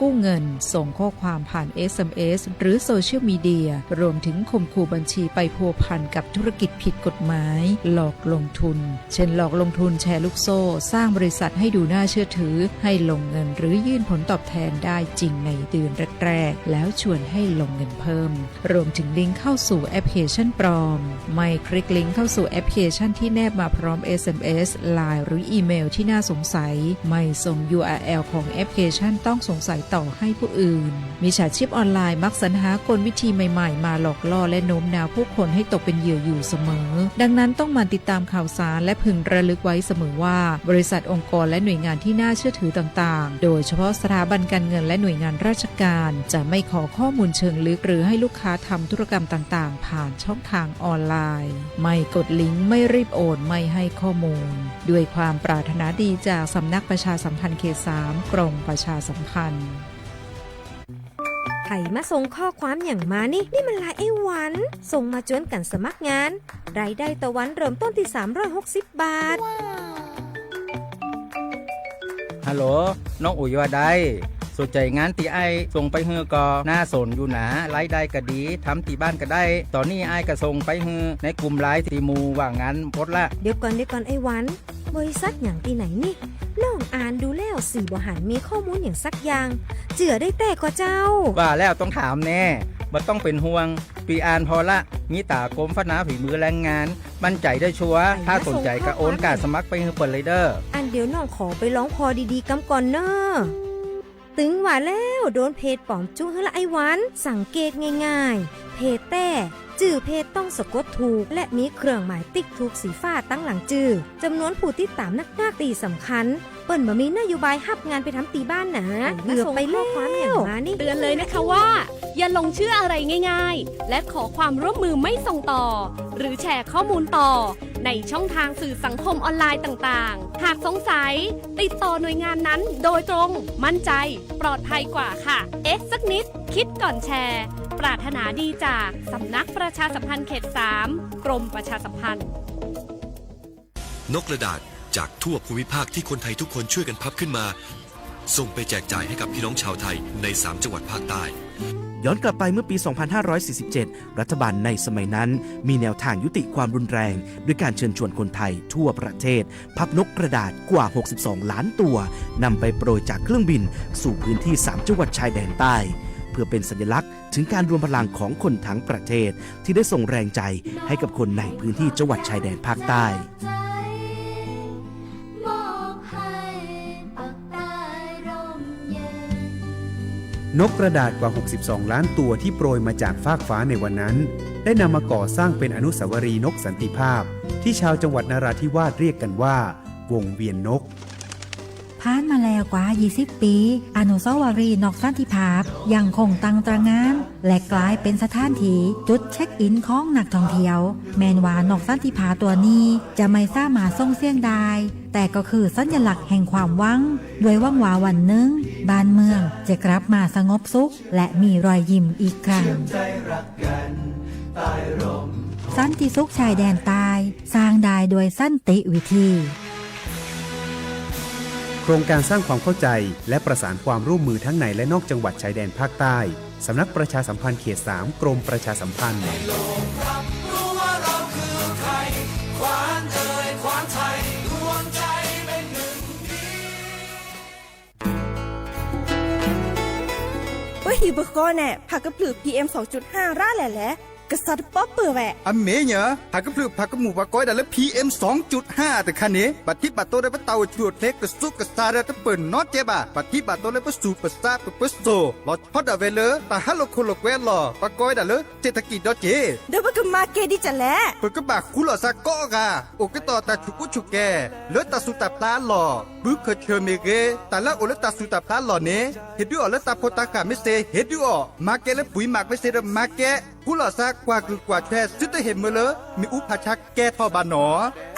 กู้เงินส่งข้อความผ่าน SMS หรือโซเชียลมีเดียรวมถึงข่มขู่บัญชีไปพัวพันกับธุรกิจผิดกฎหมายหลอกลงทุนเช่นหลอกลงทุนแชร์ลูกโซ่สร้างบริษัทให้ดูน่าเชื่อถือให้ลงเงินหรือยื่นผลตอบแทนได้จริงในเดือนแรกๆแล้วชวนให้ลงเงินเพิ่มรวมถึงลิงก์เข้าสู่แอปพลิเคชันปลอมไม่คลิกลิงก์เข้าสู่แอปพลิเคชันที่แนบมาพร้อม SMS LINE หรืออีเมลที่น่าสงสัยไม่ส่ง URL ของแอปพลิเคชันต้องสงสัยต่อให้ผู้อื่นมิจฉาชีพออนไลน์มักสรรหากลวิธีใหม่ๆมาหลอกล่อและโน้มน้าวผู้คนให้ตกเป็นเหยื่ออยู่เสมอดังนั้นต้องหมั่นติดตามข่าวสารและพึงระลึกไว้เสมอว่าบริษัทองค์กรและหน่วยงานที่น่าเชื่อถือต่างๆโดยเฉพาะสถาบันการเงินและหน่วยงานราชการจะไม่ขอข้อมูลเชิงลึกหรือให้ลูกค้าทำธุรกรรมต่างๆผ่านช่องทางออนไลน์ไม่กดลิงก์ไม่รีบโอนไม่ให้ข้อมูลด้วยความปรารถนาดีจากสำนักประชาสัมพันธ์เขต 3 กรมประชาสัมพันธ์ไถมาส่งข้อความอย่างมานี่มันลายไอ้หวันส่งมาจวนกันสมัครงานรายได้ต่อวันเริ่มต้นที่360 บาทฮัลโหลน้องอุ๋ยว่าได้สนใจงานตีไอส่งไปเฮือก็น่าสนอยู่นะรายได้ก็ดีทำที่บ้านก็ได้ตอนนี้ไอก็ส่งไปเฮือในกลุ่มไลน์ที่มูว่างานพดละเดี๋ยวก่อนไอ้หวันบริษัทอย่างที่ไหนนี่น้องอ่านดูแล้วสี่บ่หันมีข้อมูลอย่างสักอย่างเจือได้แต่ก็เจ้าว่าแล้วต้องถามแน่บ่ต้องเป็นห่วงปีอ่านพอละมีตากรมพัฒนาฝีมือแรงงานมั่นใจได้ชัวร์ถ้าสนใจก็โอนการสมัครไปเฮือเปิดเลยเด้ออันเดี๋ยวน้องขอไปร้องพอดีๆกำก่อนเนอะตึงว่าแล้วโดนเพจปลอมจุ้งให้ละไอ้หวันสังเกตง่ายๆเพจแต่จื่อเพจต้องสะกดถูกและมีเครื่องหมายติ๊กถูกสีฟ้าตั้งหลังจื่อจำนวนผู้ติดตามนักตีสำคัญเปิ้นบ่มีนโยบายฮับงานไปทำตีบ้านนะเกือบไปแล้วความอย่างมานี่เตือนเลยนะคะว่าอย่าลงเชื่ออะไรง่ายๆและขอความร่วมมือไม่ส่งต่อหรือแชร์ข้อมูลต่อในช่องทางสื่อสังคมออนไลน์ต่างๆหากสงสัยติดต่อหน่วยงานนั้นโดยตรงมั่นใจปลอดภัยกว่าค่ะสักนิดคิดก่อนแชร์ปรารถนาดีจากสำนักประชาสัมพันธ์เขต 3 กรมประชาสัมพันธ์นกกระดาษจากทั่วภูมิภาคที่คนไทยทุกคนช่วยกันพับขึ้นมาส่งไปแจกจ่ายให้กับพี่น้องชาวไทยใน3จังหวัดภาคใต้ย้อนกลับไปเมื่อปี 2547 รัฐบาลในสมัยนั้นมีแนวทางยุติความรุนแรงด้วยการเชิญชวนคนไทยทั่วประเทศพับนกกระดาษกว่า 62 ล้านตัวนำไปโปรยจากเครื่องบินสู่พื้นที่3จังหวัดชายแดนใต้เพื่อเป็นสัญลักษณ์ถึงการรวมพลังของคนทั้งประเทศที่ได้ส่งแรงใจให้กับคนในพื้นที่จังหวัดชายแดนภาคใต้นกกระดาษกว่า 62 ล้านตัวที่โปรยมาจากฟากฟ้าในวันนั้นได้นำมาก่อสร้างเป็นอนุสาวรีย์นกสันติภาพที่ชาวจังหวัดนราธิวาสเรียกกันว่าวงเวียนนกผ่านมาแล้วกว่า 20 ปีอนุสาวรีย์นกสันติภาพยังคงตั้งตระหง่านและกลายเป็นสถานที่จุดเช็คอินของนักท่องเที่ยวแม้ว่านกสันติภาพตัวนี้จะไม่สามารถส่งเสียงได้แต่ก็คือสัญลักษณ์แห่งความหวังด้วยหวังว่าวันหนึ่งบ้านเมืองจะกลับมาสงบสุขและมีรอยยิ้มอีกครั้งสันติสุขชายแดนใต้สร้างได้โดยสันติวิธีโครงการสร้างความเข้าใจและประสานความร่วมมือทั้งในและนอกจังหวัดชายแดนภาคใต้สำนักประชาสัมพันธ์เขต 3 กรมประชาสัมพันธ์ฮิบก็แน่ผักกระปลือ PM 2.5 ร่าแหละกษัตริย์ป๊อปเปอร์แวะอเมเนอะผักกระปลือผักกระหมูปะก้อยแต่ละ PM 2.5 แต่คันนี้บัดที่บัดโตได้ปะเตาชวดเล็กกระซุกกระซาได้ตะเปิ่นน็อตเจ็บะบัดที่บัดโตได้ปะสูปะซาปะปะโซลอฮอดอะเวเลตาฮัลโลโคโลแควลอปะก้อยแต่ละเศรษฐกิจดอเจเดี๋ยวมันก็มาเกดิจะแลเปิดกระบะคุลอซากอกะโอกต่อตาชุกุชุแกเลตาสุตาปลาหลอบึกเคเชเมเกแต่ละโอเลตาสุตาปลาหลอเนเฮ็ดด้วยอเลตาโพตากะไม่เซเฮ็ดด้วยมาเกและปุ๋ยหมักไม่เซมาเกกุลอซากว่าคือกว่าแท้สุดเห็นมื้อเลมีอุปชักแก่ทอบานหนอ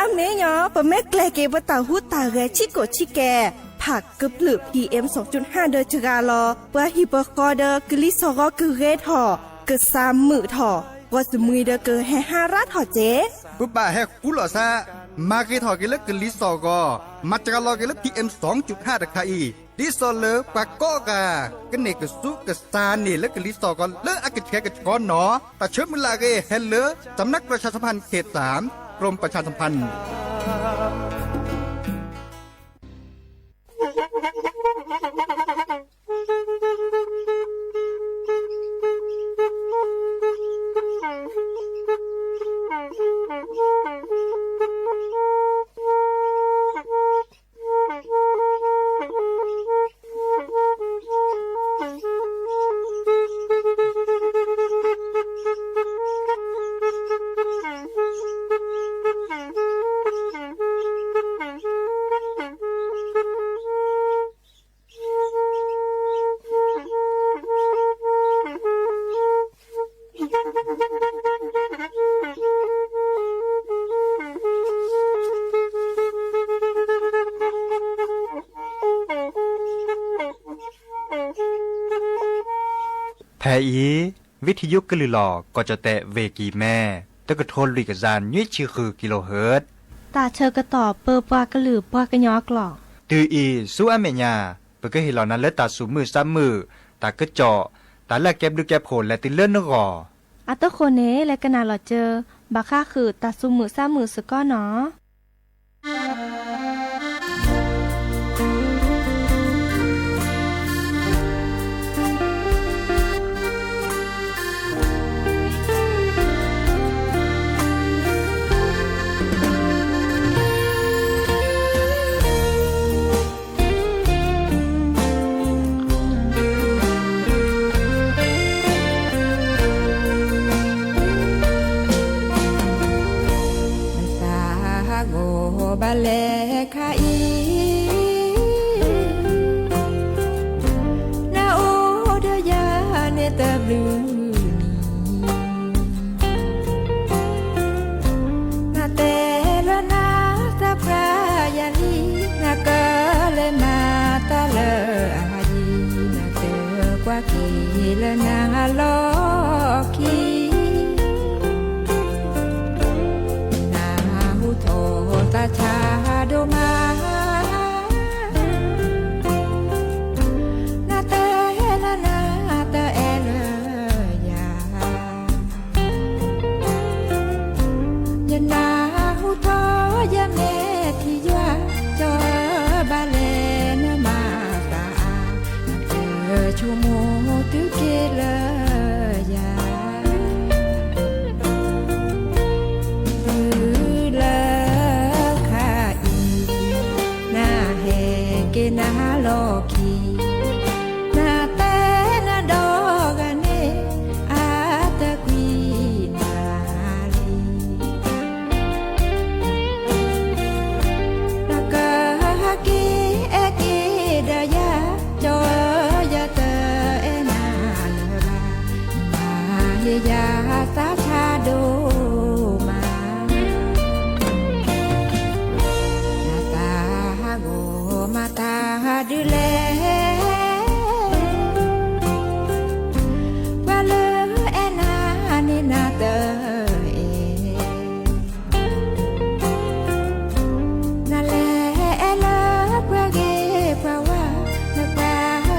อเมยอปะแม่แกลเกบตาหูตาเรชิโกชิแกผักกระปลือ PM 2.5 เดอจกาลอปะฮิบกอเดอกลิซอกอคือเรทอกึ3มื้อทอว่าสมุยเดอเกให้5รัฐทอเจปุ๊บบ่าแฮกุลอซามาเกทอเกลกลิซอกอมาจกาลอเกล PM 2.5 ตะคาอี ดิซอเลปากก็กะกันเนกสุกะซานี่และกะลิซอก็เลอะกะแชกะกอนเนาะแต่เชิญมุลาเกเฮเลสำนักประชาสัมพันธ์เขต3กรมประชาสัมพันธ์แทอีวิทยุกลือหลอก็จะแตะเวกีแม่ตะกะโทนลิกจานยุ้ยชื่อคือกิโลเฮิรตซ์ตาเชอกระตอบเปอปากระหลือปากระยอกหลอกตืออีสู้อเมญาเปก็เห็นเหล่านั้นและตาสูมือซ้ำมือตากระเจาะตาแลกแก็บดูแก็บโผลและติเลื่อนนกออัตโคเนและกนาหลอเจอบาค่าคือตาสูมือซ้ำมือสก้อเนาะบาเลคาอีนาโอเดยาเนตบลูนาเตละนาสะพรายาลีนากะเลมาตาเลอายีนาเตกว่ากีละนาโลกีตาชาโดมานาเตละนาเตเอเลยายานาหูทอยาเมทิยาจอบาเลนมาตาเตชูโมตุเกเลยานาโลกีนาเตนาดอกเนอาตะกวีนาลีนากะฮักิเอกิดายาจอยาเตเอนาเลรามาเฮยาสาชาโดมานาตาโกมาตาดูแลบาเลเอนานินาเตเอนาเลเอลาปะเกปะวานาปา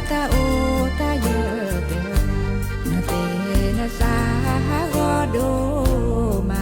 ตาโอตาเยเตนาเตนาสาโกโดมา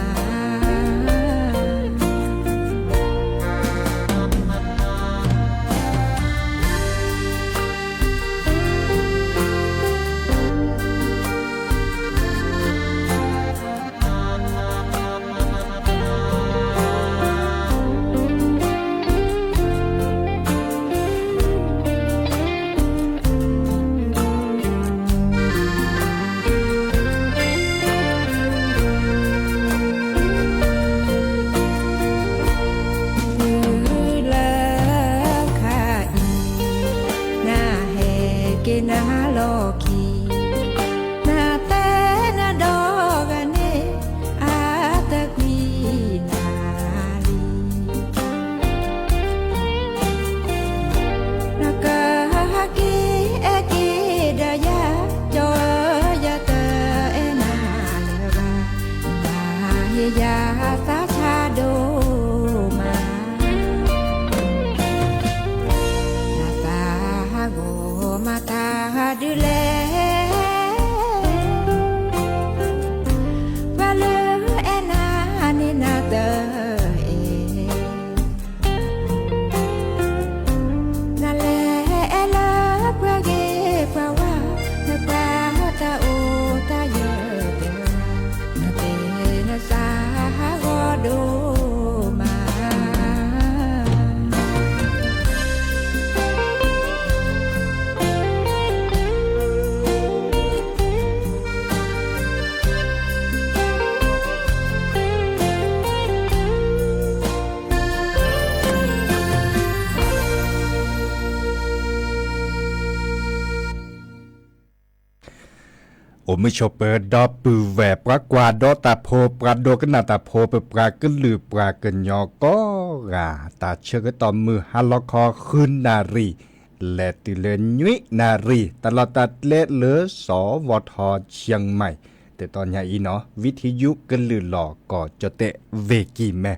นาโลกีนาเตนาดอกเนอาตะกวีนาลีนากะฮักิเอกิดายาจอยาเตเอนาเลรานาเฮยาสาชาโดมานาตาโก โอไม่ชอบเปิดดอปือแหวปรากว่าดอตาโพปราโดกันนาตาโพเปปราก็ลือปรากันยอก็กาตาเชื่อก็ต่อมือฮัลลคอขึ้นนารีและติเลนุยนารีตลอดตัดเละเลือสวทเชียงใหม่แต่ตอนนี้อีเนาะวิทยุกันลือหลอกก็จะเตะเวกีแม่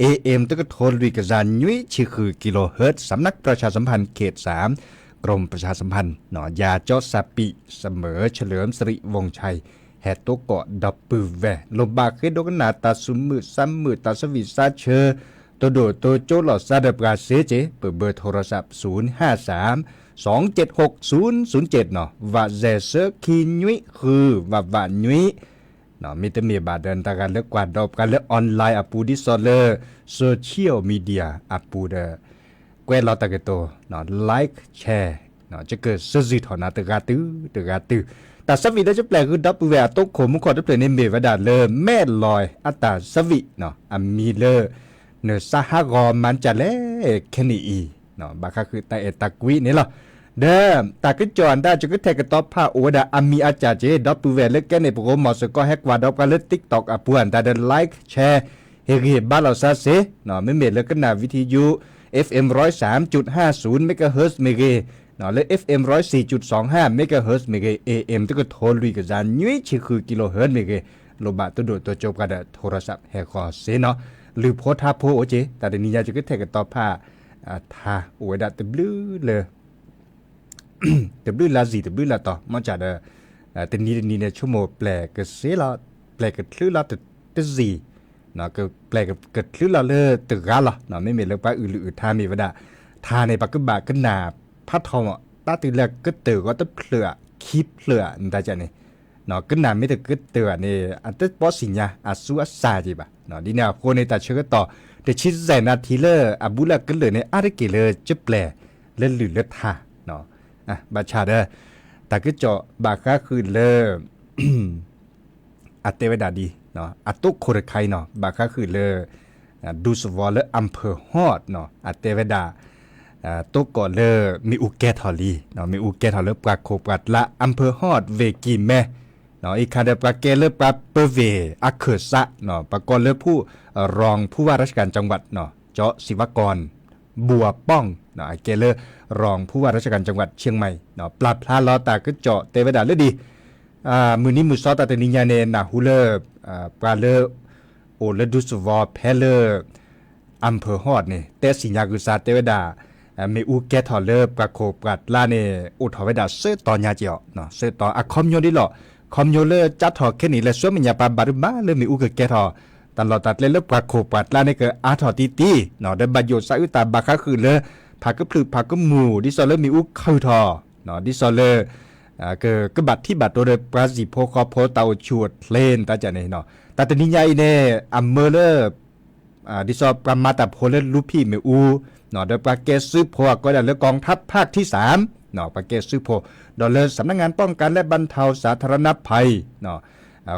AM ตะก็โทรลุยกระจานยุ้ยชื่อคือกิโลเฮิรตซ์สำนักประชาสัมพันธ์เขต3กรมประชาสัมพันธ์หนอยาเจาะซาปิเสมอเฉลิมสิริวงศ์ชัยแฮตโตเกาะดับปือแวลบบาเคดกนาตาสุมือซ้ำมือตาสวิซาเชอตัวโดดตัวโจหลอดซาเดปราเซเจเปิดเบอร์โทรศัพท์053 276 007เนาะว่าเจเซอร์คีนุยคือว่านุยเนาะมีแต่มีบาดเดินตากันเลือกกวาดดอกกันเลือกออนไลน์อปูดิโซเลอร์โซเชียลมีเดียอปูเดแกวเราตะกโตเนาะไลค์แชร์เนาะจะเกิดสื่อถอนาตะกาตื้อแต่สวิได้จะแปลคือดับเวอตกขมุขอจะเปลี่ยนในเมวดาเลอแม่ลอยอัตาสวิเนาะอามีเลอเนสหกรมันจะเล่แค่นี้เนาะบางครั้งคือตาเอตากวินี่หรอเด้อตาก็จอนได้จะก็แทกกระต๊อบผ้าโอดาอามีอาจารย์เจดับเวเล็กแกในโปรโมทก็แฮกว่าดับกันเล็กติ๊กต็อกอ่ะปวนแต่เดินไลค์แชร์เฮกบ้านเราซะเสเนาะไม่เมดแล้วก็นาวิทยุ FM 103.50 เมกะเฮิรตซ์เมกะเนาะและ FM 104.25 เมกะเฮิรตซ์เมกะ AM ตะก็โทรลุยกับจานยุ้ยชื่อคือกิโลเฮิรตซ์เมกะโลบะตัวโดดตัวจบกันโทรศัพท์แฮกคอเสเนาะหรือโพธาโพโอเจแต่เดี๋ยวนี้จะก็แทกกระต๊อบผ้าทาโอดาตะบลื้อเลยตะบลื้อลาซีตะบลื้อลาต่อมันจะแต่นี้เนี่ยชั่วโมงแปลกก็เสละแปลกก็คลื่นละตะซีเนาะก็แปลกก็คลื่นละเลยตึกกะละเนาะไม่มีเลยป้าอื่นทามีวดาทาในปากกบะก็หนาพัดทองตาตึกแรกก็ตึกก็ตะเปลือกคีบเปลือกนั่นจะนี่เนาะก็หนาไม่ตึกก็ตึกนี่อันตะปอสิญญาอาสุอาซาจิบะเนาะดีเนี่ยคนในตาเชื่อต่อแต่ชิดใจนาทีเลออาบุละก็เลยในอาริกิเลจะแปลเล่นหรือเลือดทาเนาะบาชาเดอแต่ก็เจาะบาค่าคือเลออัตเตวดาดีเนาะอัตตุโครไคเนาะบาค่าคือเลอดูสวอลเลออำเภอฮอดเนาะอัตเตวดาตุก่อเลอมีอุแกทอลีเนาะมีอุแกทอเลปราโคปรัดละอำเภอฮอดเวกีแม่เนาะอีคาเดปราเกเลปราเปเวอักเขซะเนาะปากรเลผู้รองผู้ว่าราชการจังหวัดเนาะเจาะศิวกรบัวป้องเนาะเกเลรองผู้ว่าราชการจังหวัดเชียงใหม่เนาะปลาพลาลอตาก็เจาะเตวดาเลยดีมือนี้มือซอตาเตนิญาเนนาฮูเลปลาเลโอเลดุสวอเพเลอำเภอฮอดนี่แต่สิญญากุซาเตวดามีอูแกทอเลปราโคปรัดลาเนอุทอเวดาเซตอนยาเจียวเนาะเซตออะคอมโยดิหลอคอมโยเลจัดทอแค่นี้และสวยมันยาปาบารุมาเลยมีอูแกทอตลอดตัดเลยปราโคปรัดลาเนก็อาทอตีเนาะได้บัดโยซาอุตาบาคาคือเลยผักก็พลึกผักก็หมูดิซอเลมีอุเข้าทอเนาะดิซอเลก็บัดที่บัดตัวเดปราซิโพคอโพเตาชวดเลนตาจะเนี่ยเนาะแต่ตอนนี้ใหญ่เนี่ยอัมเมเลดิซอประมาตาโพเลลูพี่เมอูเนาะเดปราเกซึโพก็ได้เลยกองทัพภาคที่3เนาะปราเกซึโพดอลเลสำนักงานป้องกันและบรรเทาสาธารณภัยเนาะ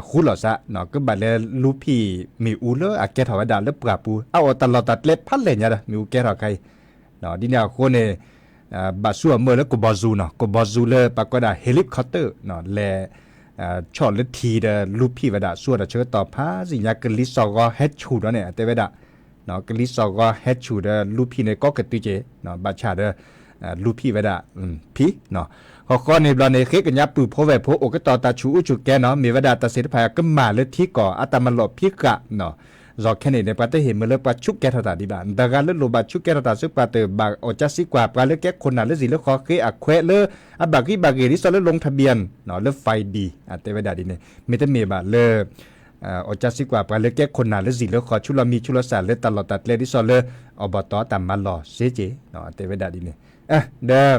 คุหลอซะเนาะก็บัดเลยลูพี่เมอูเลอะแกถาวดาเลปราปูเอาตลอดตัดเล็บพัดเลยเนี่ยนะมีอูแกถาใครเนาะดิเนี่ยคนเนี่ยบาซัวเมื่อแล้วก็บอซูเนาะก็บอซูเลยปรากฏว่าเฮลิคอปเตอร์เนาะแลช็อตและทีเดลูพี่วดาซัวดาเชื่อต่อพาสิญากลิซอก็เฮดชูดเนี่ยแต่วดาเนาะกลิซอก็เฮดชูดลูพี่ในก็กระตุเจเนาะบาชาเดลูพี่วดาพี่เนาะข้อในบลอในเคกันยับปือโพแวโพโอก็ต่อตาชูอุจุแกเนาะมีวดาตาเสด็จพายก็มาเลยที่ก่ออัตมาหลบพี่กะเนาะรอแค่นี้ในประเทศเห็นเมื่อเลิกปะชุกแกทตาดีบ้านแต่การเลิกโลบะชุกแกทตาซึกปะเตอบากอจัสิกว่าปลาเลิกแกคนนั้นเลิกสิเลิกคอเคอะแควเลิกอะบากีบากีที่สเลิกลงทะเบียนเนาะเลิกไฟดีอะเตวดาดีเนี่ยไม่ต้องมีบาเลิกอจัสิกว่าปลาเลิกแกคนนั้นเลิกสิเลิกคอชุลมีชุลสารเลิกตลอดตัดเลิกที่สเลิกอบตตามมาหล่อเสเจเนาะเตวดาดีเนี่ยเดิม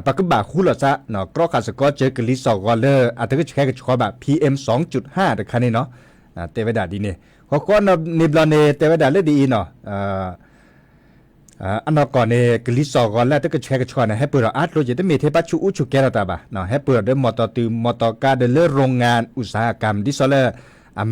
ปากกบาคู่หลอดซะเนาะกรอกขาสกอเจอกลิซอกอเลอร์อาจจะก็แค่กับชอบแบบ PM 2.5แต่คันนี้เนาะเตวดาดีเนี่ยเขาก็ในบลอนเนเตวดาเลดีเนาะอันนั้นก่อนเนี่ยกลิซอกอแล้วถ้าก็แชร์กับชอนให้เปิดอาร์ตโลจิตมีเทปัชูอุชุแกเราตาบ่าเนาะให้เปิดด้วยมอเตอร์ตืมอเตอร์การเดลเลอร์โรงงานอุตสาหกรรมดิซอเลอร์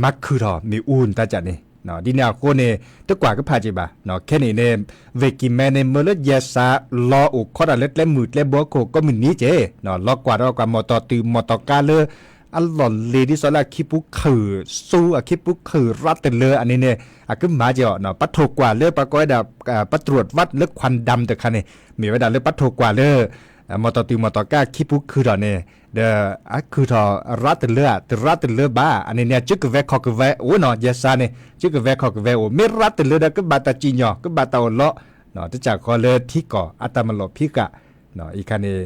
มักคือทอมีอูนตาจัดนี่ เนาะดินาโคเนี่ยตะกว่าก็พาจิบะเนาะแค่นี้เนี่ยเวกิแมในเมื่อเลือดยาซารออุคอดเล็ดและมืดและบัวโคก็มีนี้เจเนาะลอกกว่ามอตอตือมอตอกาเลอัลลอเลดิสลาคิปุคือสู้อะคิปุคือรัดเตเลอันนี้เนี่ยอะก็มาเจาะเนาะปัดโถกว่าเลือปะก้อยดาปัดตรวจวัดเลือควันดำแต่คันนี่มีไว้ดาเลือปัดโถกว่าเลือมอตอตือมอตอกาคิปุคือดอเนี่ยเดอะคือทอรัดเตเลอะรัดเตเลบ้าอันนี้เนี่ยจึกเวคอกเวโอเนาะยาซาเนี่ยจึกเวคอกเวโอไม่รัดเตเลดก็บาตาจิญอก็บาตาอเลาะเนาะจะจากคอเลที่ก่ออัตมโลพิกะเนาะอีคันนี้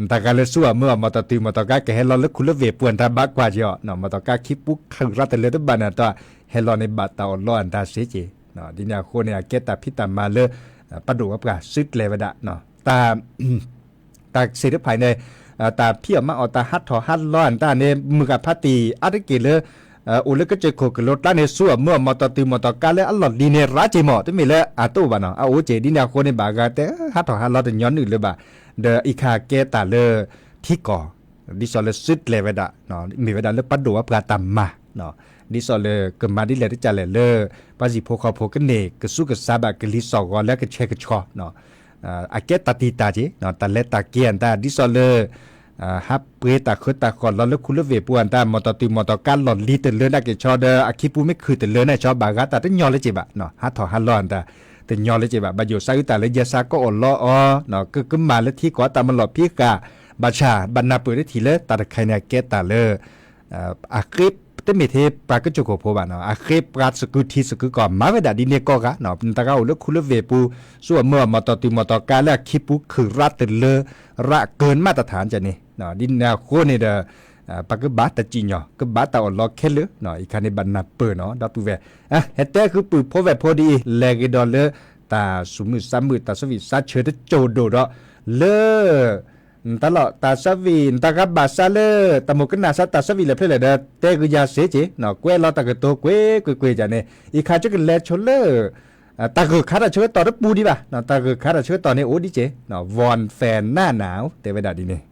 แต่การเลือกสู้เมื่อมอตตือมอตกาแกเฮลอนเลือกคุณเลือกเวปวนตาบักกว่าเจาะเนาะมอตกาคิปุขังรัตเลือกบ้านน่ะตัวเฮลอนในบาตาอลอนตาเสจีเนาะดินาโคเนี่ยเกตาพิตามาเลปะดูกับกาซึดเลวดะเนาะตาเสด็จภายในตาเพียมาเอาตาฮัดถอฮัดร้อนตาเนี่ยมือกับพัตตีอาริกิเลอุลก็จะโคกรถตาเนี่ยสู้เมื่อมอตตือมอตกาเลอัลลอดีเนี่ยราจิหมอตัวมีเลยอาตู้บ้านเนาะเอาโอเจดินาโคเนี่ยบากาแต่ฮัดถอฮัดร้อนแต่ย้อนอื่นเลยบ่าเดออีคาเกตาเลที่ก่อดิซอลซึดเลวดะเนาะมีเวดาเลปัดดูว่าปลาตัมมาเนาะดิซอลกมาดิเลที่จะเลปาจิโพคอโพกันเนกสู้กับซาบะกลิซอกอแล้วก็เชกชอเนาะอาเกตาติตาจิเนาะตาเลตาเกียนตาดิซอลฮับเปตาคตาคอนแล้วคุณเลเวปวนตามอตติมอตการหลอนลีเตเลนักเกชอเดอาคิปูไม่คือเตเลนะชอบบากาตาตะยอเลจิบะเนาะฮัทถอฮัลลอนตาแต่ยอเลจิบะบาโยซาอุตาเลยาซาก็อลอเนาะก็มาเลที่ก่อตามหลอพิกาบาชาบรรณาเปิดได้ทีเลตาใครเนี่ยเกตาเลอาคลิปเตมิเทปากจุกโพบานาอาคลิปปราสกุทีสกุก่อนมาเวดาดิเนกอกะเนาะตะเกาเลคุเลเวปูส่วนเมื่อมอตติมอตกาและคิปุคือรัตเลระเกินมาตรฐานจะนี่เนาะดินแนวโคนี่เดปากบาตจิญอก็บาตาอลอเคเลเนาะอีคันในบรรณาเปิดเนาะดับตูเวเฮตแต่คือปืนพอเวพอดีเลกดอลเลตาสุมือสามมือตาสวิซาเชตโจโดดเลตลอดตาสวีนตากับบาซาเลตามกันนาซาตาสวีเลยเพื่อเลยเด้อเตกุยาเสจีเนาะกวยเราตากตัวกวยจาเนี่ยอีขาจะกันแลชเลตากขาดเชื้อต่อรับปูดีป่ะเนาะตากขาดเชื้อต่อเนี่ยโอ้ดีเจเนาะวอนแฟนหน้าหนาวเตเวดาดีเนี่ย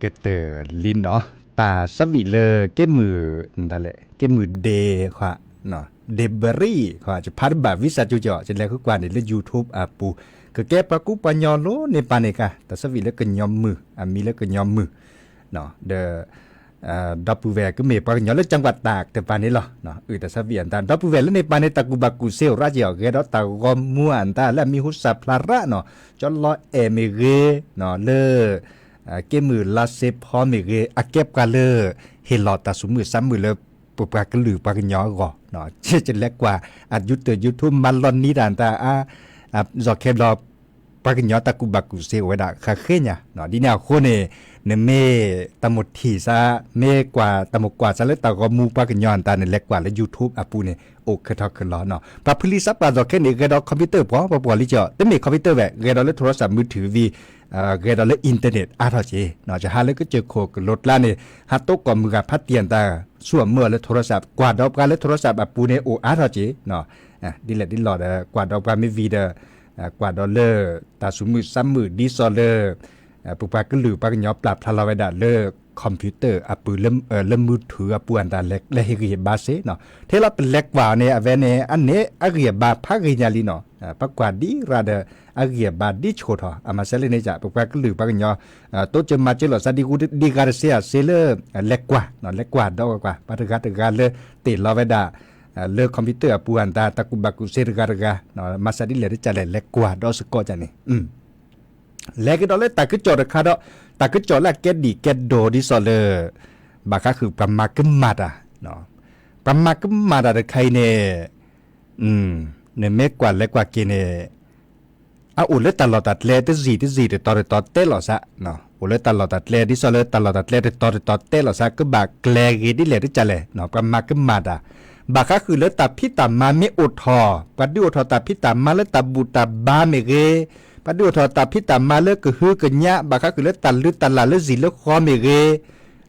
เกเตอร์ลินเนาะตาสวิเลอร์เกมือนั่นแหละเกมือเดค่ะเนาะเดเบอรี่ค่ะจะพัดแบบวิสัชจุเจาะจะแล้วคือกว่าในเรื่อง YouTube อ่ะปูก็แกปะกุปะญอโลในปานเอกะแต่สวิเลอร์ก็ยอมมือมีแล้วก็ยอมมือเนาะเดดับปูแวก็เมปะญอแล้วจังหวัดตากแต่ปานนี้หรอเนาะแต่สวิอันตาดับปูแวแล้วในปานในตะกุบักกุเซลราเจียวแกดอตากอมมัวอันตาและมีหุสพลาระเนาะจอลอเอเมเกเนาะเลเกมือลาเซพอเมเกอะเก็บกาเลเฮลอตาสุมือซ้ำมือเลยปุปากลือปากญอกอเนาะจะเล็กกว่าอัดยุตยูทูบมันลอนนี้ด่านตาจอเคลอปากญอตะกุบักกุเซไว้ดาคาเคญะเนาะดีแนวโคเน เนเมตะหมดที่ซะเมกว่าตะหมดกว่าซะแล้วตะก็มูปากันย้อนตาเนี่ยเล็กกว่าแล้ว YouTube อ่ะปูเนี่ยโอเคทอขึ้นล้อเนาะปะพลิซับปะดอกแค่นี้เกดอคอมพิวเตอร์บ่บ่ลิจ่อแต่มีคอมพิวเตอร์แบบเกดอเลยโทรศัพท์มือถือวีเกดอเลยอินเทอร์เน็ตอาทอเจเนาะจะหาเลยก็เจอโคกรถล่าเนี่ยหาตกก็มือกับพัดเตียนตาส่วนเมื่อแล้วโทรศัพท์กว่าดอกกันแล้วโทรศัพท์อ่ะปูเนี่ยโออาทอเจเนาะดิแลดิหลอดกว่าดอกกันไม่วีเดกว่าดอลเลอร์ตาสุมือซ้ำมือดิซอลเลอร์ปุปาก็หรือปากยอปรับทลาไวดาเลอร์คอมพิวเตอร์อ่ะปืนเริ่มมือถืออ่ะปูอันตาเล็กและเฮเรียบาเซเนาะเทลาเป็นเล็กกว่าเนี่ยเวเนอันเนอะเรียบาพักเรียลีเนาะปากกว่าดีราเดอะเรียบาดิโชทออามาเซเลเนจ่าปุปาก็หรือปากยอโตจะมาเจลอซาดิกูดิการเซียเซเลอร์เล็กกว่าเนาะเล็กกว่าดอกกว่าปากกาเลอติลาไวดาเลือกคอมพิวเตอร์ปูอันตาตะกุบักุเซรการกาเนาะมาซาดิเลจะเล็กกว่าดอสกอจันนี่แล้วก็ดอเลยตาคือจอดราคาดอตาคือจอดละเกดดีเกดโดดิซอเลอร์บาคาคือประมาณกึมมาดาเนาะประมาณกึมมาดาใครเนี่ยเนี่ยเมกกว่าเล็กกว่าเกเนี่ยอุเลตลอดตัดเลตจีตอเตลอซะเนาะอุเลตลอดตัดเลดิซอเลตลอดตัดเลตอเตลอซะก็บาแกลกดิเลดิจะเลยเนาะประมาณกึมมาดาบาคาคือเลตัดพิตามาไม่อุทอปัดดิอุทอตัดพิตามาเลตัดบูตาบาเมเกปัดดิอุทอตัดพิตามาเลก็ฮือกญะบาคาคือเลตัดลือตัดลาเลจิเลคอเมเก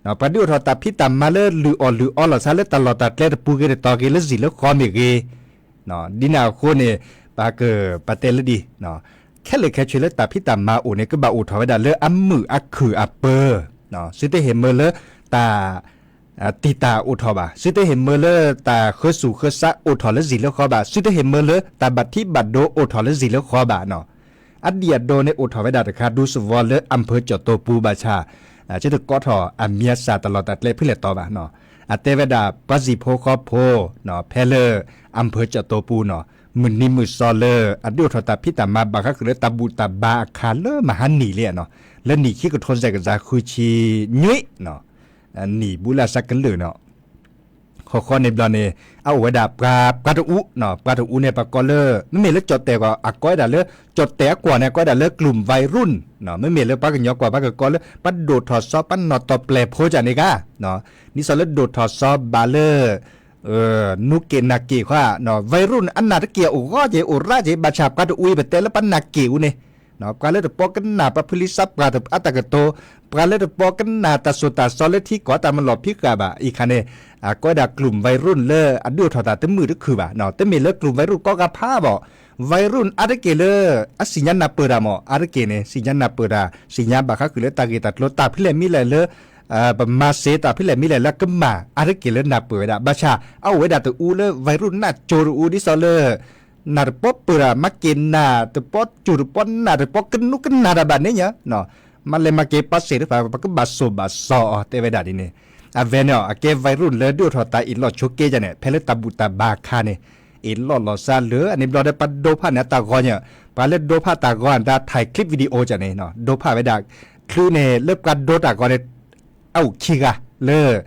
เนาะปัดดิอุทอตัดพิตามาเลลืออลซาเลตลอดตัดเลปูเกตอเกเลจิเลคอเมเกเนาะดินาโคเนปาเกปาเตลดีเนาะแค่เลยแค่ช่วยเลตัดพิตามาโอเนี่ยก็บาอุทอไว้ดาเลอัมมืออักคืออัปเปอร์เนาะซึ่งได้เห็นเมื่อเลตาตีตาอุทอบาซึ่งได้เห็นเมื่อเลตาเคสู่เคซะอุทอและจิเลคอบาซึ่งได้เห็นเมื่อเลตาบัดที่บัดโดอุทอและจิเลคอบาเนาะอัดเดียดโดในอุทอไว้ดาคาดูสวอลเลอำเภอจอโตปูบาชาจะถูกกอทออามียสาตลอดตัดเลเพื่อต่อบาเนาะอัตเตเวดาปัจิโพคอโพเนาะเพเลอำเภอจอโตปูเนาะมือนิมือซอเลอัดดิอุทอตาพิตามาบาคาคือตาบูตาบาคาเลมหันนีเลยเนาะและนี่ขี้กระทนใจกับจาคุชีนุ้ยเนาะนี่บุลาสักกันเลยเนาะข้อในบลาเนเอาไว้ดาปลาตะอุเนาะปลาตะอุเนี่ยปลากอเลอร์ไม่มีเลือดจดแต่ก็อักก้อยดาเลอจดแต่กว่าเนี่ยก้อยดาเลอกลุ่มวัยรุ่นเนาะไม่มีเลือดปลากันยอกว่าปลากกอเลอปัดโดดถอดซอปั้นนอตอแปลโพจานิกาเนาะนี่สอเลโดดถอดซอบาเลอร์นุเกนาเกว่าเนาะวัยรุ่นอันนาตะเกียอุก็เจอุราเจบาชาปลาตะอุยเบเตลปันนาเกอุเนี่ยเนาะปลาเลอตะปอกันนาปลาพลิซับปลาตะอัตตะกะโตปลาเลอตะปอกันนาตะสุตาซอเลที่ก่อตามันหลอบพิกาบะอีคันเนี่ยก็ดากลุ่มวัยรุ่นเลออัดดูถอดตาเต็มมือก็คือบ่าเนาะเต็มมีเลอกลุ่มวัยรุ่นก็กระพ้าบ่วัยรุ่นอะไรเกเลอสิญญาณนาเปิดอะหมออะไรเกเนี่ยสิญญาณนาเปิดอะสิญญาณบาค่ะคือเลตาเกตัดรถตาพิเลมีเลยเลมาเสตาพิเลมีเลยแล้วก็มาอะไรเกเลนาเปิดอะบาชาเอาไว้ดาตัวอูเลวัยรุ่นน่าโจรอูดิซอเลนาตป๊อปเปิดอะมาเกนนาตป๊อปจูดป๊อปนาตป๊อปกันนุกันนาดาบานเนี่ยเนาะมันเลยมาเก็บปัสเสต์ไปปะก็บาโซบาซอเตเวดาดิเนี่ยอาเวเนาะเก็บวัยรุ่นเลยดูถอดตาอีหลอดชุกเกจันเนี่ยเพลตาบุตาบาคาเนี่ยอีหลอดซาเหลืออันนี้เราได้ปัดโดผ้าเนี่ยตากอนเนี่ยปาเล็ดโดผ้าตากอนได้ถ่ายคลิปวิดีโอจันเนี่ยเนาะโดผ้าไว้ได้คือเนี่ยเลิกการโดตากอนเนี่ยเอาขี้กะเลิก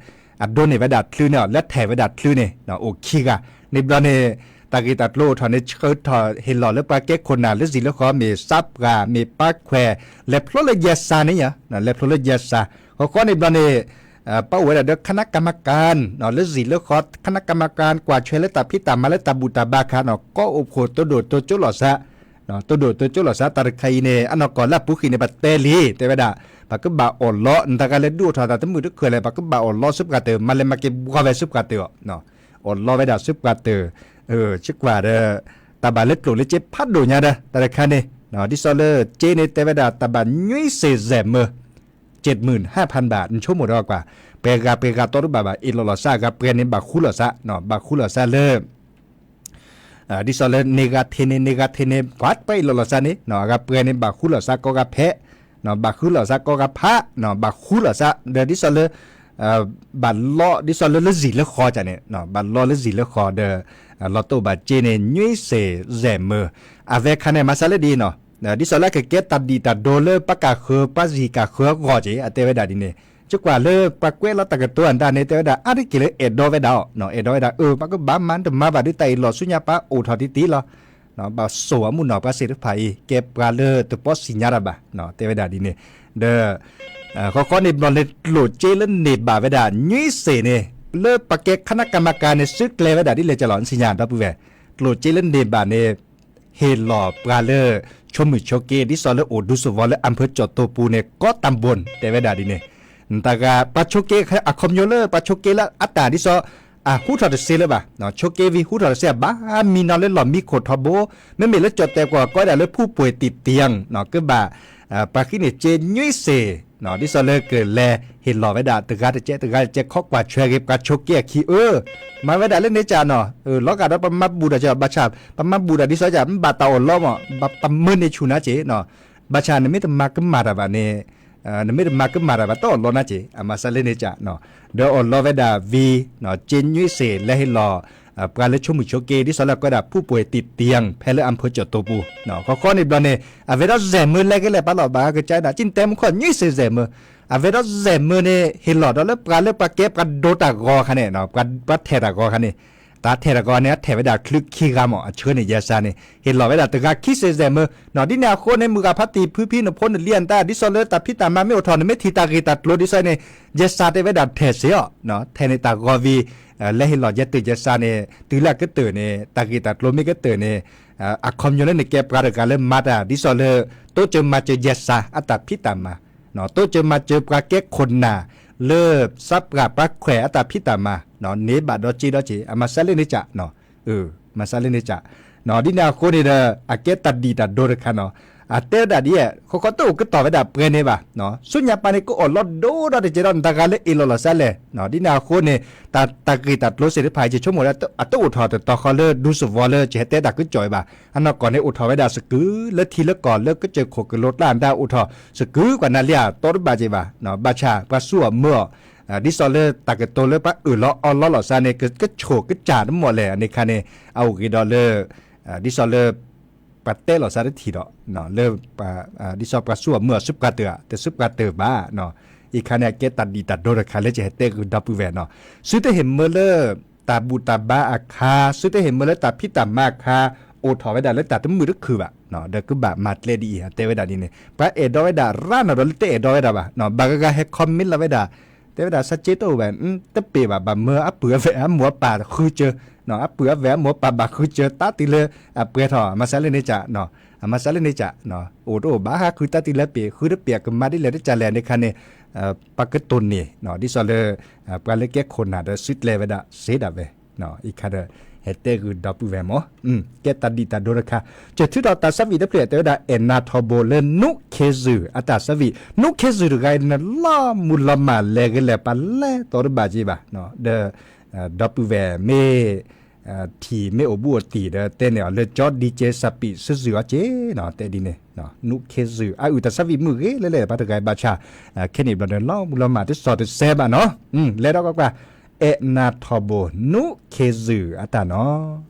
อัดโดเนี่ยไว้ได้คือเนี่ยและแถไว้ได้คือเนี่ยเนาะโอ้ขี้กะในเราเนี่ยตากีตัดโลทอเนี่ยเชิดทอเห็นหล่อแล้วปลาเก็กคนน่ะแล้วสิแล้วขอมีซับกามีปากแควและพลเลยยาซาเนี่ยนะและพลเลยยาซาข้อในเราเนี่ยเป้าไว้เด็กคณะกรรมการเนาะแล้วสิแล้วขอคณะกรรมการกว่าช่วยและตัดพิตามาและตัดบุตาบาคาเนาะก็อุปโภคตัวโดดตัวจุลซะเนาะตัวโดดตัวจุลซะตาใครเนี่ยอันนั้นก่อนละผู้ขีในบัตเตลีแต่ว่าด่าปากก็บ่าอ่อนล้อตาการเล่นดูถอดตาทั้งมือทุกเคยเลยปากก็บ่าอ่อนล้อซุบกาเตอมาเลยมาเก็บบัวไว้ซุบกาเตอเนาะอ่อนล้อไว้ด่าซุบกาเตอชิกว่าเด้อตาบาเล็ดโกรธเล็ดเจ็บพัดโดญาเด้อตาใครเนี่ยเนาะดิซอเลอร์เจในแต่ว่าด่าตาบายุ่ยเสแซมเมอ75,000 บาทชั่วโมงกว่าเปกาตัวรูปแบบอิโลลอซากับเปนในบาคุลอซาเนาะบาคุลอซาเลดิซอเลเนกาเทเนวัดไปอิโลลอซานี่เนาะกับเปนในบาคุลอซาก็กับแพะเนาะบาคุลอซาก็กับพระเนาะบาคุลอซาเดดิซอเลบัลลอดิซอเลเลจิเลคอจ้ะเนี่ยเนาะบัลลอเลจิเลคอเดลอโตบาเจเนยุยเซแซมเมออาเวคันเนมาซาเลดีเนาะดิซอเลqueเกตัดดีตัดโดเลปะกะคือปะจีกะคือกอเจอะเตเวดาดิเนี่ยจุกว่าเลปะเกวละตะกะตัวอันดาเนเตเวดาอะดิกิเลเอดอเวดาเนาะเอดอเวดาปะก็บามันตะมาบาดิไตลอสุญญาปะโอทอติติลอเนาะบาโสมุนเนาะปะเสรไผเก็บกาเลตะปอสิญญาระบะเนาะเตเวดาดิเนี่ยเด ข้อในบอลเลยโหลดเจแล้วเนบบ่าเวดายุ้ยเสเนี่ยเลิกปะเกคณะกรรมการในซึกเลยเวดาที่เลยจะหลอนสัญญาณรับผู้แวโหลดเจแล้วเนบบ่าเนี่ยเฮลอปลาเลอชมมือโชเกดิซอลโอดุสวอลอำเภอจอดโตปูเนี่ยก็ตำบลแต่เวดาดีเนี่ยแต่กาปะโชเกอะคอมโยเลอร์ปะโชเกละอัตตาดิซอฮูทอดเซเลบะเนาะโชเกวีฮูทอดเซบะมีนอเลหลอมมีโคทอโบไม่มีแล้วจดแต่กว่าก็ได้แล้วผู้ป่วยติดเตียงเนาะก็บ่าปะคิเนี่ยเจยุ้ยเซเนาะดิซอเลเกิดแลเห็นหลอไว้ดาตะกาตะเจข้อกว่าช่วยเก็บกาโชเกะขี้มาไว้ดาเล่นในจานเนาะล้อกาดปะมาบูดาจะบาชาปะมาบูดาดิซอจะบาตาอล้อมบาปะมื้อในชูนะเจเนาะบาชาเนี่ยไม่ต้องมากึมมาดาบาเนี่ยเนี่ยไม่ต้องมากึมมาดาบาตอล้อนะเจอามาซาเล่นในจาเนาะเดออล้อไว้ดาวีเนาะเจนยุ้ยเสและเห็นหลอปลาเลชมุโชเกดิซอลก็ได้ผู้ป่วยติดเตียงแพลอำเภอจอดโตปูเนาะข้อในบลเนี่ยเวลาแซมมือแรกก็เลยปะหลอบากระจายนะจินเต็มคนยุ้ยเสแซมมือเวลาแซมมือเนี่ยเห็นหลอดแล้วปลาเลปลาเก็บกันโดตากอคันเนี่ยเนาะปลาเทตากอคันเนี่ยตาเทตากอเนี่ยเทเวดาคลึกขี้กามอ่ะเชื่อในยาซาเนี่ยเห็นหลอดเวลาตะกาคิเสแซมมือเนาะดิแนวโคในมือกับพัตตีพี่นพลเลียนตาดิซอลตัดพิตามาไม่อดทนไม่ทีตากีตัดโลดิซอเนี่ยยาซาเทเวดาเทเสียเนาะเทในตากอวีและเห็นหลอดยาตื่นยาซาเนี่ยตื่นแล้วก็ตื่นเนี่ยตากีตัดโลไม่ก็ตื่นเนี่ยอะคอมอยู่ในเก็บการการเริ่มมาดาดิซอลโตเจอมาเจอยาซาอัตพิตามาเนาะโตเจอมาเจอปลาเก็กคนนาเลิบซับกับปลาแขวอัตพิตามาเนาะเนบาดอจีอามาซาเลนิจะเนาะมาซาเลนิจะเนาะดินาโคนี่เด้ออะเกตัดดีตัดโดรคันเนาะอาเตดาดีเขาก็ตู้ก็ต่อไปดับเปรเนบะเนาะสุญญาปานิก็อดลอดโดดเจรอนตะกาเลอิโลลซาเลเนาะดินาโคเนี่ยตะกีตัดโลเสริภายจะชั่วโมงแล้วอัตอุทอต่อคอเลดูสวอลเลเจเตดักก็จ่อยบะอันนั้นก่อนให้อุทอไว้ดาสกือแล้วทีละก่อนแล้วก็เจอโคกรถล้านดาอุทอสกือกว่านั้นเลียตอรบาเจบะเนาะบาชาปาซัวเมื่อดิซอลเลตะกโตเลปะล้ออลอซาเนี่ยก็โฉกก็จ่าทั้งหมดเลยอันนี้คันเนี่ยเอากี่ดอลเลดิซอลเลปะเตลอซาได้ทีดอกเนาะเริ่มดิซอปะซัวเมื่อซุปกาเตอแต่ซุปกาเตอบ้าเนาะอีกคันเนี่ยเกตัดดีตัดโดรคาเลจะเตคือดับปูแวนเนาะซื้อได้เห็นเมื่อเลตาบูตาบ้าอาคาซื้อได้เห็นเมื่อเลตาพิตามาคาโอทอไว้ดาแล้วตัดทั้งมือก็คือแบบเนาะเด็กก็แบบมาเลดีเตไว้ดานี่เนี่ยพระเอดอไว้ดาร้านเราเตเอดอไว้ดาบ้าเนาะบางก็ให้คอมมิตละไว้ดาเตไว้ดาสัจเจโตแบบตะเปียแบบเมื่ออัปเปือแฝงหมัวป่าคือเจอเนาะอัปเปือแฝงหมัวป่าบาคือเจอตาติเลยอัปเปือถอมาซาเลนิจะเนาะมาซาเลนิจะเนาะโอ้โหบ้าคือตาติเลเปียคือเปียกมาได้เลยได้จ่าแลในคันเนี่ยปากตุนนี่เนาะดิซอเลปลาเล็กแก่คนน่ะเดสุดเลเวดาเสดาเวเนาะอีกคันเฮเตคือดับปูแวมอแกตัดดีตัดโดรคาจะถือดอกตาสวีเดเปรียเตดาเอนาทอโบเลนุเคซึอัตาสวีนุเคซึไกนลามุลมาเลกเลปาเลตอรบาจิบะเนาะเดดับปูแวเมทีไม่อบัวตีเดเตเนี่ยเลจอดดีเจสปีซึซึอาเจเนาะเตดีเนี่ยเนาะนุเคซึอุตสาวิมือเลปาตะไกบาชาแค่นี้บลาลามุลมาที่สอดเซบะเนาะแล้วก็เอนาทอโบนุเคซึอัตาเนาะ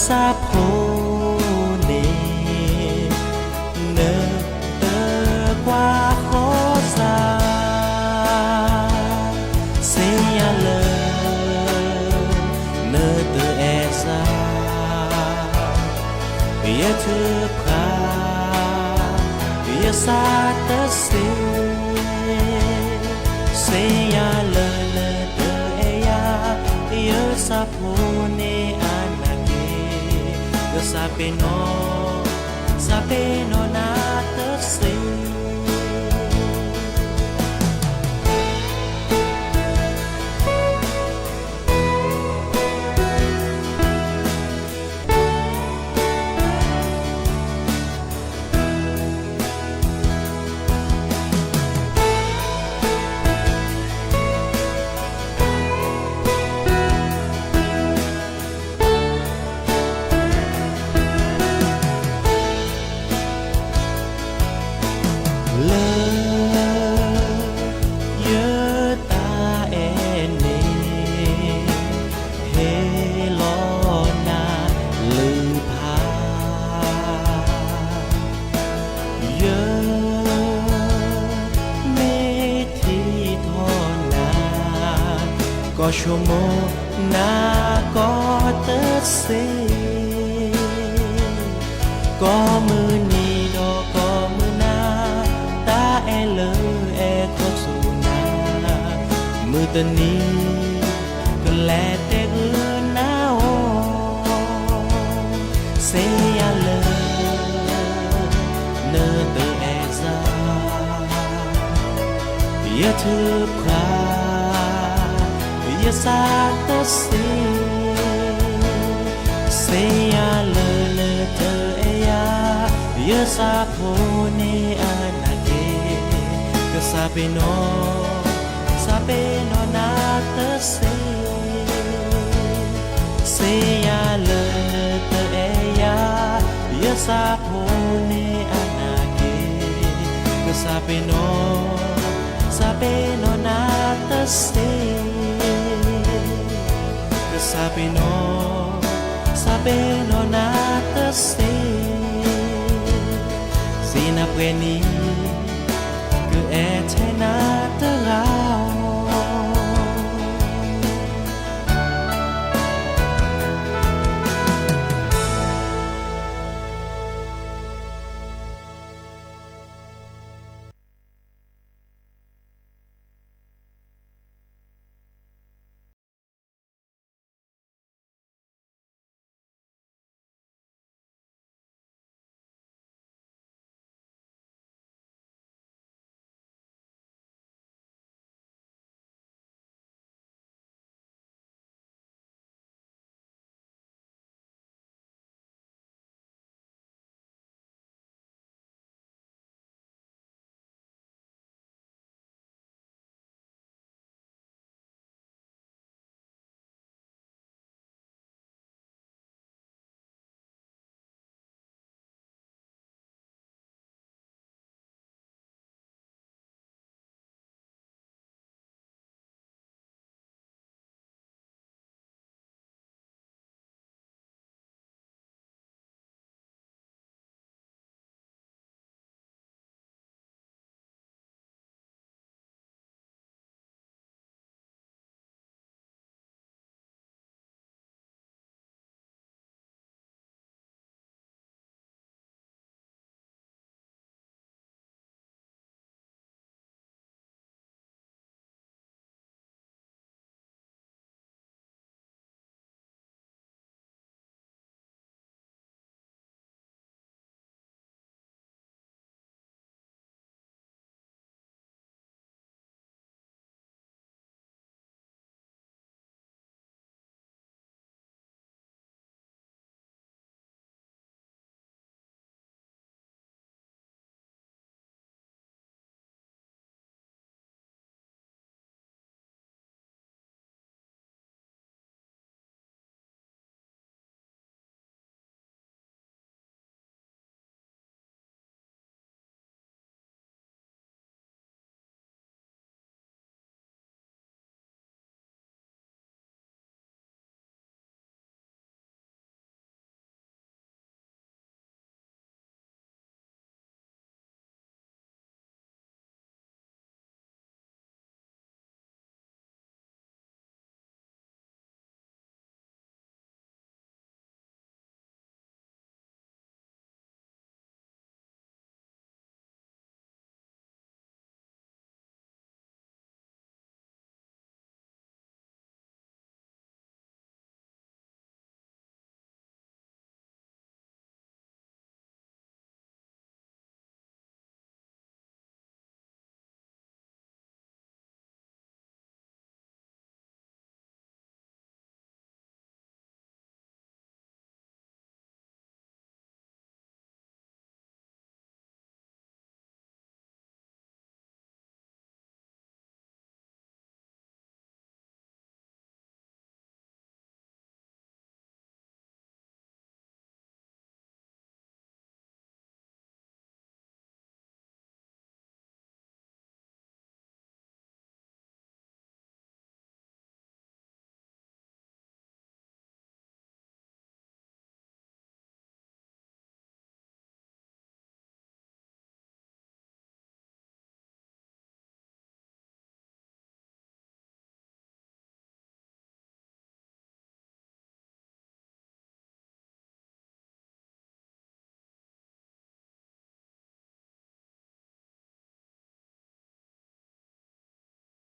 ซาโพเนเนเตกว่าขอซาเสียเลยเนเตเอซาเยเธอพาเยซาเตเสียเลยเตเอยาเยซาโพเนsabe no nada sei lơ nhớ ta em nè hê lo na lư pha nhớ mê thi thọ na có số mô na có tớ xê có mưa ni đó có mưa na ta e lơ e khó dù na mưa tân ni cứ lẽ te ư na ô se ya lơ nơ tơ e ra ya thư khá ya sa tơ se ya lơ lơ tơ ya sa po ne anake ka sabe no na ta se ya le te ya sa po ne anake ka sabe no na ta ka sabe no na ta Sina preni que etena te lao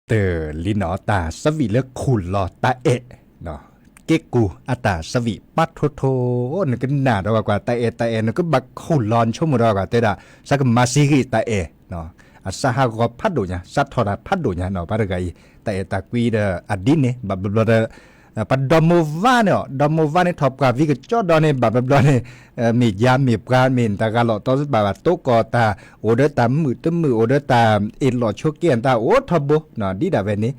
เตอลินอตาสวิเลขุลลอตาเอะเนาะเกกูอัตาสวิปัดโทนึกหนาดอกว่าตาเอะนึกบักขุลลอนชั่วโมงดอกว่าเตดาสักมาซิกิตาเอะเนาะอาสหะก็พัดดูเนี่ยสัตว์ทอดพัดดูเนี่ยเนาะปะกายตาเอตากุยเดอดินเนี่ยบับปัดดอมวานเนี่ยดอมวานเนี่ยทบกับวิกจอดอนเนี่ยบับเนี่ยมียามีปรามีนตากาลอตอสบาโตกอตาโอเดตามือโอเดตาเอลอโชเกียนตาโอทบเนาะดีดาเวนี้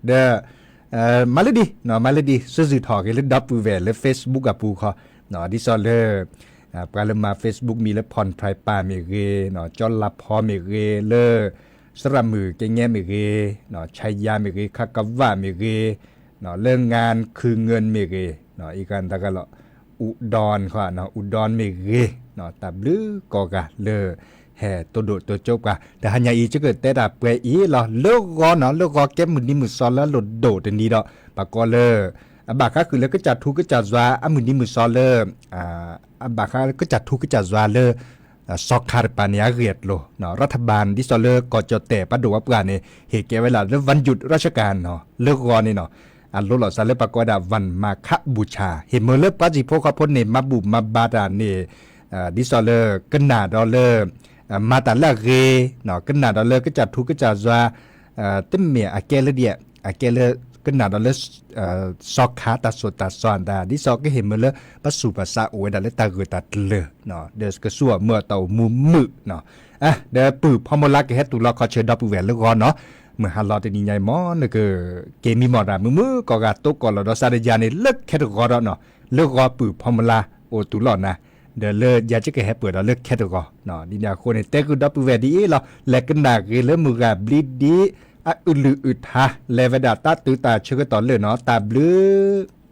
เดมาเลดีเนาะมาเลดีซื้อถอกันเลยดับเวเลย Facebook กับปูเขาเนาะดิซอเลปราลมา Facebook มีแล้วพรไพรป่ามีเกเนาะจอลับพอมีเกเลสระมือเกแง่มีเกเนาะชัยยามีเกคักกะว่ามีเกเนาะเรื่องงานคือเงินมีเกเนาะอีกันตะกะละอุดรเขาเนาะอุดรมีเกเนาะตับลือกอกะเลแห่ตัวโดดตัวจบกะแต่หันยาอีจะเกิดแต่ดับเปอีหรอเลิกกอเนาะเลิกกอแก้มือนี้มือซ้อนแล้วหลุดโดดนี้ดอกปากกอเลบาคาคือแล้วก็จัดทุกก็จัดซามือนี้มือซ้อนเลบาคาก็จัดทุกก็จัดซาเลซอกคาร์ปานียเรียดโลเนาะรัฐบาลดิซอเลก็จะแต่ประดูว่าปานนี่เหตุแก่เวลาแล้ววันหยุดราชการเนาะเลิกกอนี่เนาะอันโลหลอซาเลปากอดาวันมาฆบูชาเห็นเมื่อเลิกปัจจิโพคพ้นเนี่ยมาบุมาบาดานี่ดิซอเลก็นาดอเลมาตาละเกเนาะก็นาดอเลก็จัดทุกก็จัดซาตึ้มเมียอาเกเลเดียอาเกเลก็นาดอเลซอกขาตาสดตาซอนตาดิซอกก็เห็นเมื่อเลิกปัสสุปัสสะโอดาเลตาเกตาเลเนาะเดสก็สัวเมื่อเต่ามุมมือเนาะเดปื้อพอมลักเฮ็ดตุลอคอเชดับแหวนแล้วก่อนเนาะเมื่อฮัลลอตนี่ใหญ่มอนก็เกมีมอดามือก็กะตกก่อนแล้วซาเดยานี่เลิกแค่ตกอเนาะเลิกก็ปื้อพอมลาโอตุลอนะเดเลอยากจะแค่เปิดแล้วเลิกแค่ตกอเนาะนี่นาคนเนี่ยแต่ก็ดับแหวนดีแล้วและก็นาเกเลมือกะบลิดดีอุลืออึดฮะเลเวดาตาตือตาเชื่อต่อเลยเนาะตาบลือ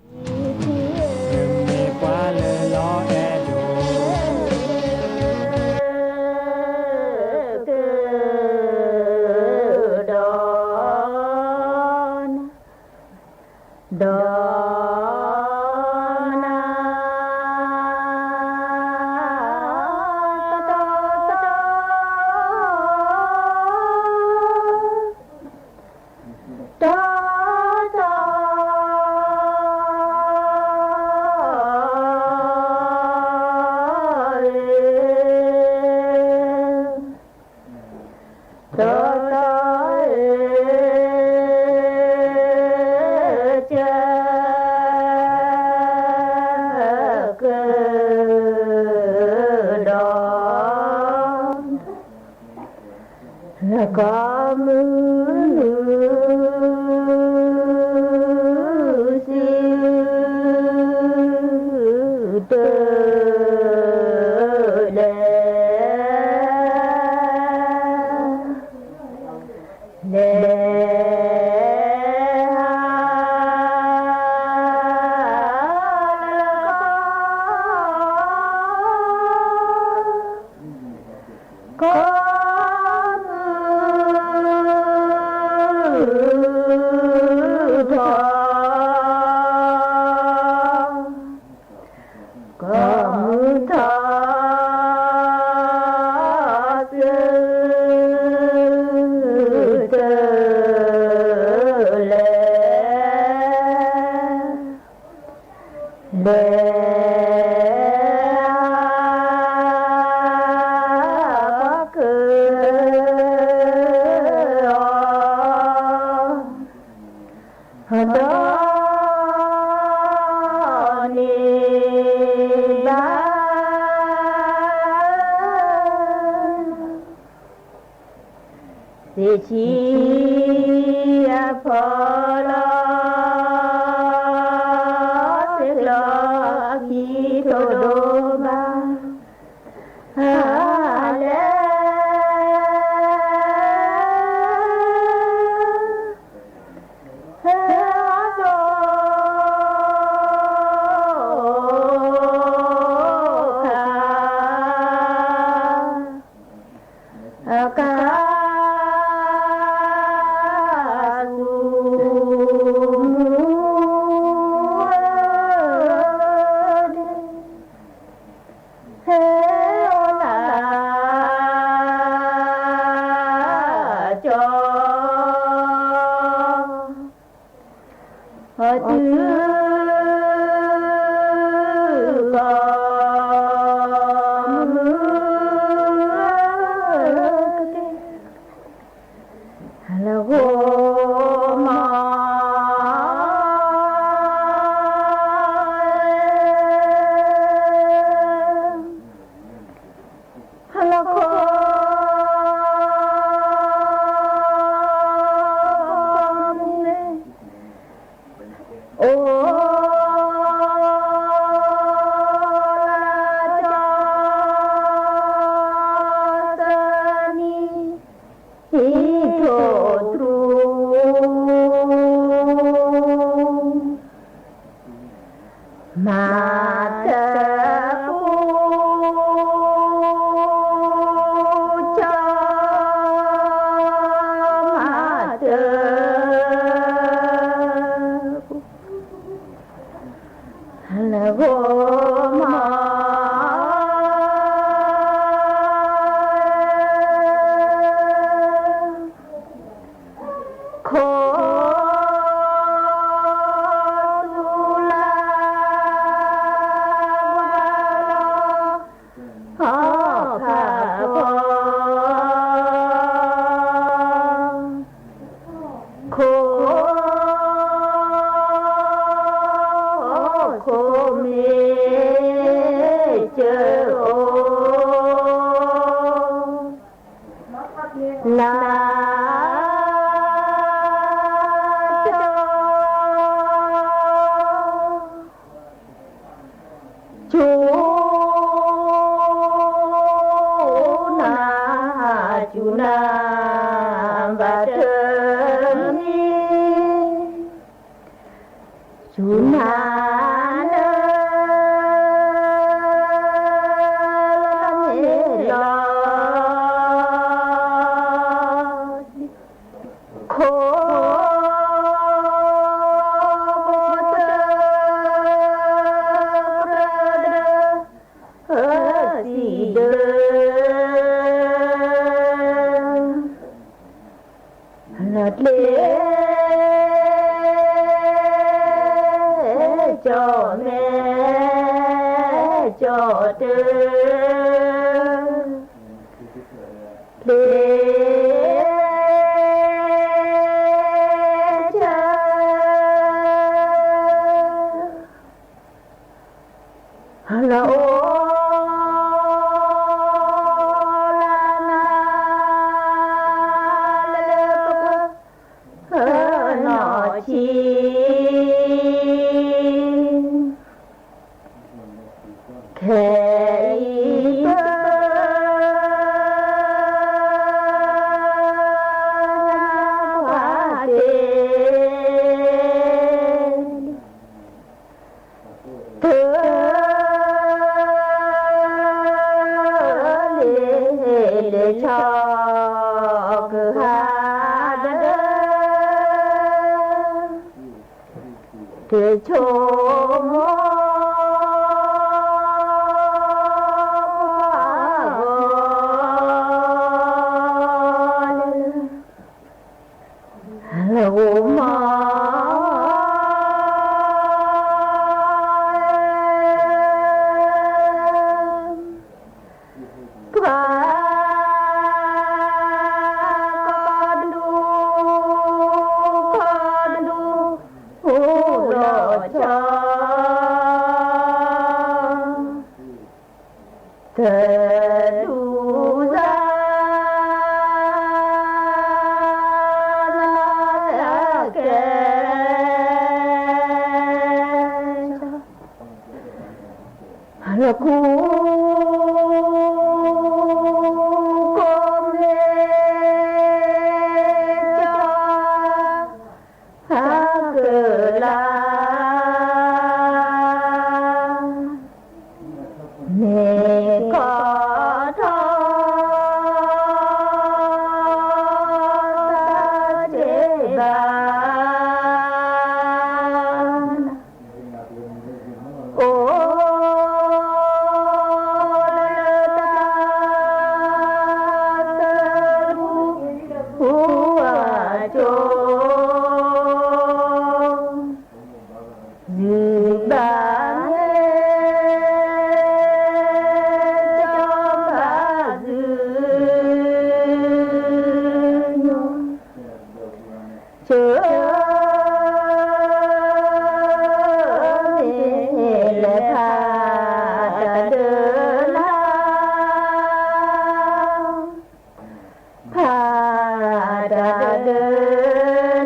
cho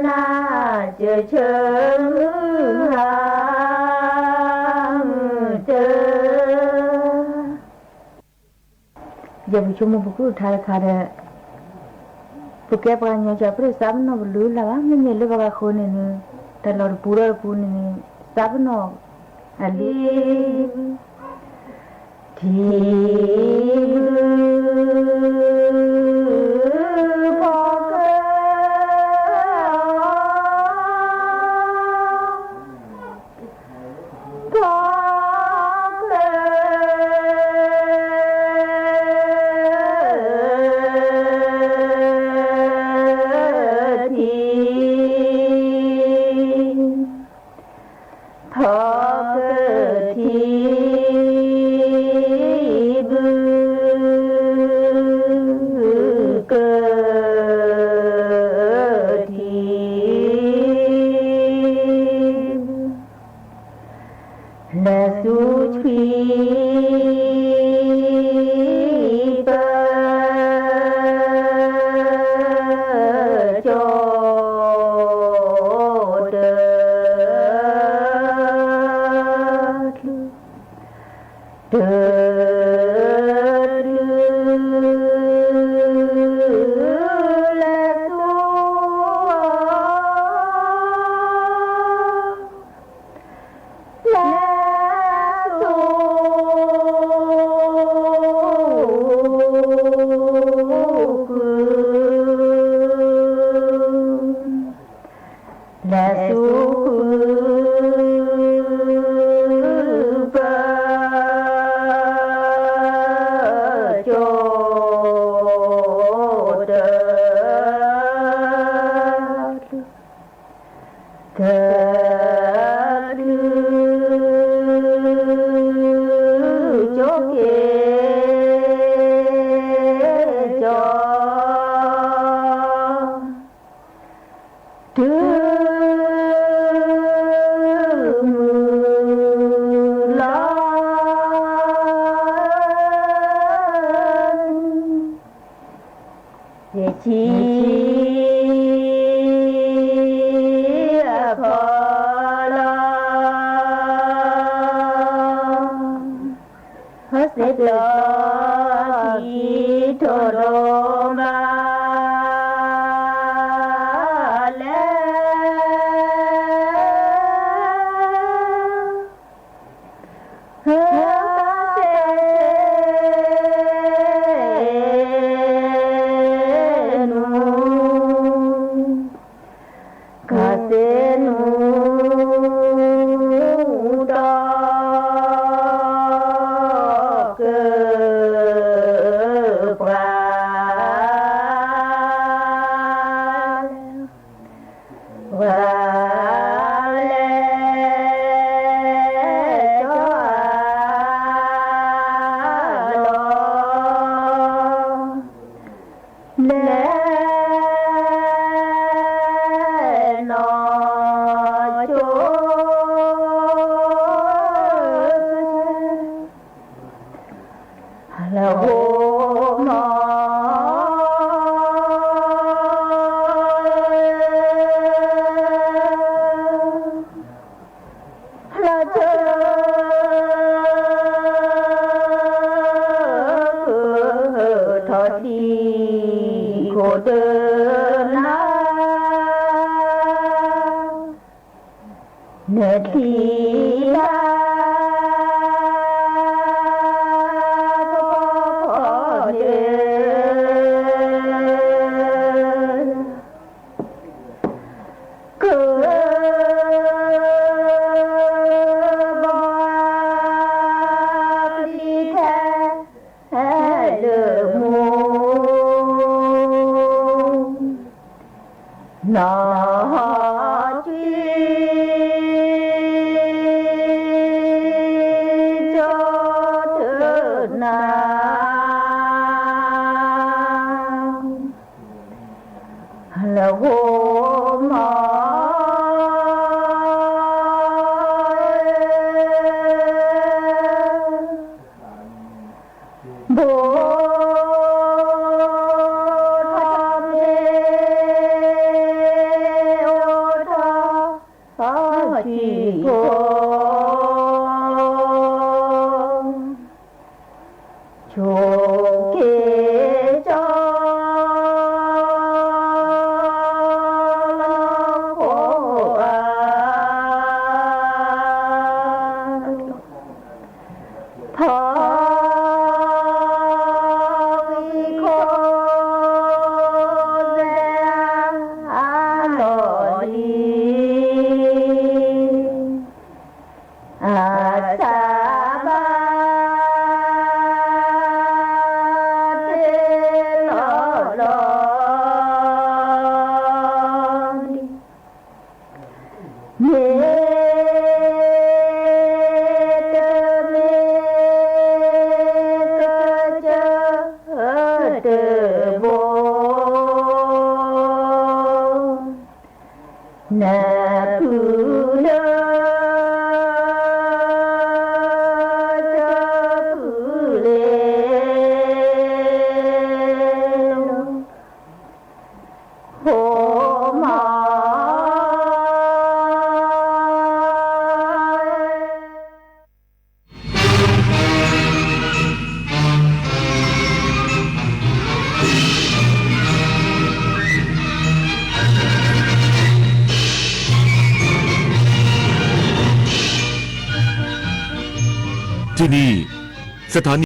na chờ chờ जब चुम्मा बुकु उठा खा रहे तो क्या पता नहीं जब पर सब ना बोलू लगा मैं मेले बगा खोने ने तलर पूरा पूने ने सब ना अली Bồ ที่นี่สถานี